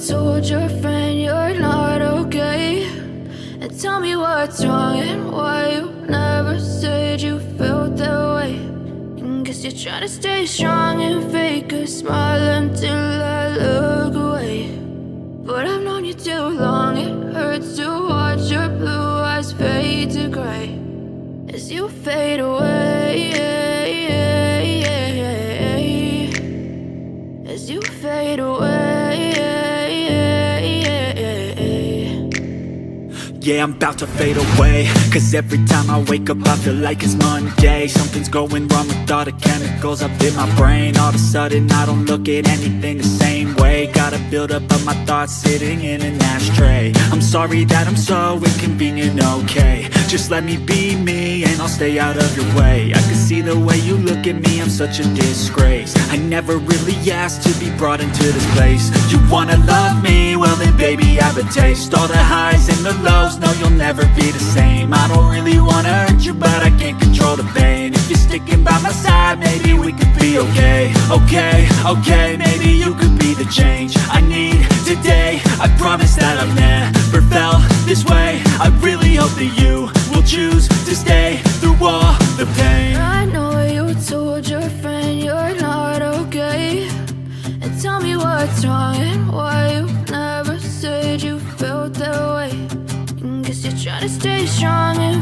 told your friend you're not okay, and tell me what's wrong and why you never said you felt that way. And guess you're trying to stay strong and fake a smile until I look away. But I've known you too long, it hurts to watch your blue eyes fade to gray as you fade away, as you fade away. Yeah, I'm about to fade away, cause every time I wake up I feel like it's Monday. Something's going wrong with all the chemicals up in my brain. All of a sudden I don't look at anything the same way. Got a buildup of my thoughts sitting in an ashtray. I'm sorry that I'm so inconvenient, okay. Just let me be me and I'll stay out of your way. I can see the way you look at me, I'm such a disgrace. I never really asked to be brought into this place. You wanna love me? Well then baby I have a taste. All the highs and the lows, no you'll never be the same. I don't really wanna hurt you but I can't control the pain. If you're sticking by my side maybe we could be okay. Okay, maybe you could be the change I need today. I promise that I've never felt this way. I really hope that you will choose to stay through all the pain. I know you told your friend you're not okay, and tell me what's wrong and why you never said you felt that way. And guess you're trying to stay strong and